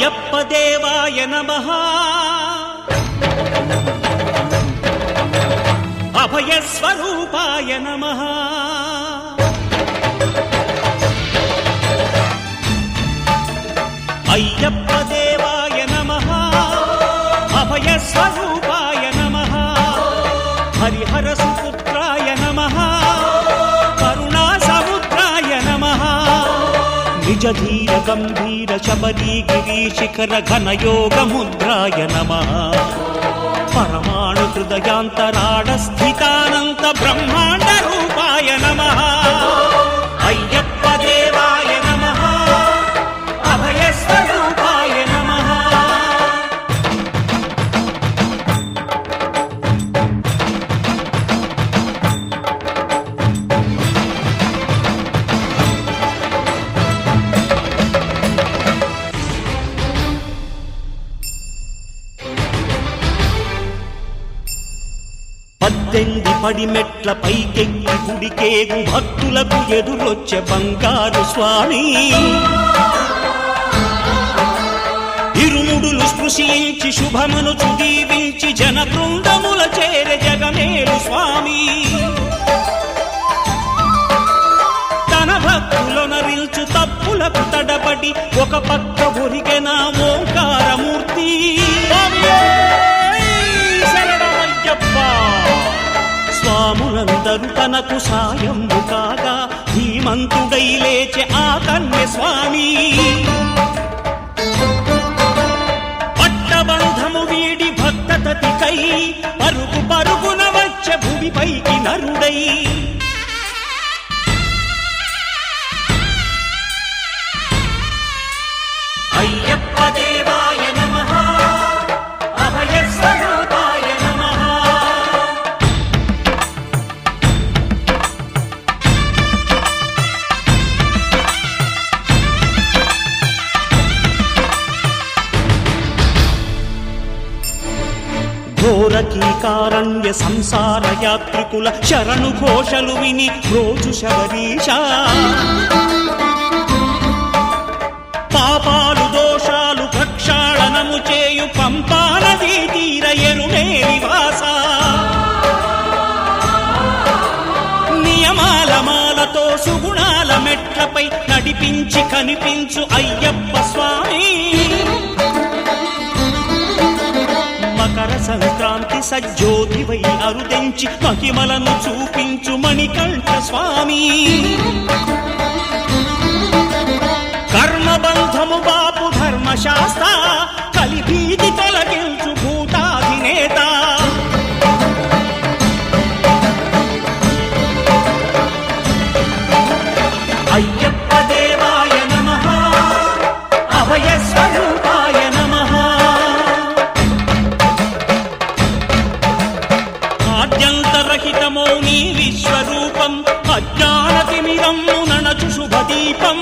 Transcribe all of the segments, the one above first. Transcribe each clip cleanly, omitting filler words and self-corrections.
అయ్యప్ప దేవాయ నమః అభయ స్వరూపాయ నమః అయ్యప్ప దేవాయ నమః అభయ స్వరూపాయ నమః హరిహర సుపుత్రాయ నమః కరుణా సముద్రాయ నమః నిజ ధీర గంభీర శబరీ గిరి శిఖర ఘన యోగ ముద్రాయ నమః పరమాణు హృదయాంతరాడ స్థితానంత బ్రహ్మాండ రూపాయ నమః అయ్యప్ప దేవాయ నమః అభయ స్వరూపాయ నమః పద్దెంది పడిమెట్ల పైకెక్కి గుడికేగు భక్తులకు ఎదురొచ్చే బంగారు స్వామి ఇరుముడులు స్పృశించి శుభమనుచు దీవించి జన బృందముల చేరే జగమేలు స్వామి తన భక్తులొనరిల్చు తప్పులకు తడబడి ఒక పక్క ఒరిగెన ఓంకారమూర్తి స్వాములందరూ తనకు సాయము కాగా ధీమంతుడై లేచే ఆ కన్య స్వామి పట్టబంధము వీడి భక్తతతికై పరుగు పరుగున వచ్చే భూమిపైకి నరుడై అయ్యప్ప దేవాయ నమః అభయ స్వరూపాయ నమః ఘోరకీకారణ్య సంసార యాత్రికుల శరణు ఘోషలు విని రోజు శబరీష పాపాలు దోషాలు ప్రక్షాళనము చేయు పంపానదీ తీర ఎరుమే నివాస నియమాల మాలతో సుగుణాల మెట్లపై నడిపించి కనిపించు అయ్యప్ప స్వామి మకర సంక్రాంతి సజ్జోతివై అరుదెంచి మహిమలను చూపించు మణికంఠ స్వామి కర్మబంధము బాపు ధర్మశాస్త్ర కలిభీతి తొలగించు భూతాధినేత అయ్యప్ప దేవాయ నమః అభయ స్వరూపాయ నమః ఆద్యంతరహితమో నీ విశ్వరూపం అజ్ఞానతిమిరమ్ము ననచు శుభదీపం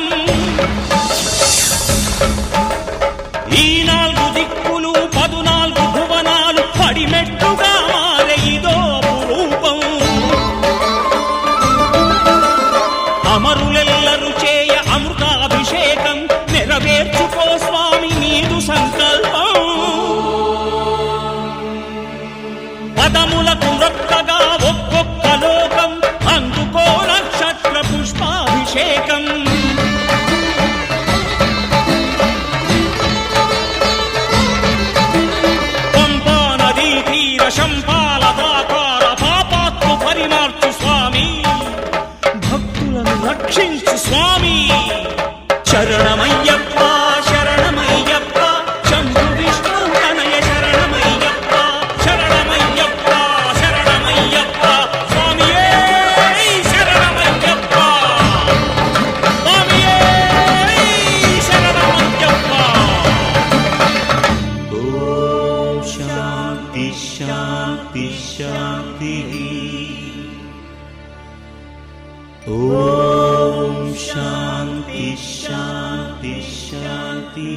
ఈ 4 దిక్కులు 14 భువనాలు పడిమెట్టుగా మారే ఇదో రూపం అమరులెల్లరు చేయ అమృతాభిషేకం నెరవేర్చుకో స్వామి నీదు సంకల్పం పదములకు రొక్కగా ఒక్కొక్క లోకం అందుకో నక్షత్ర పుష్పాభిషేకం పంపా నదీ తీర శంపాల దాకార పాపాత్ము పరిమార్చు స్వామి భక్తులను రక్షించు స్వామి శరణమయ్యప్ప శరణమయ్యప్ప శంభు విష్ణు తనయ శరణమయ్యప్ప శరణమయ్యప్ప శరణమయ్యప్ప స్వామియే శరణమయ్యప్ప స్వామియే శరణమయ్యప్ప ఓం శాంతి శాంతి శాంతి ఓం శాంతి శాంతి శాంతి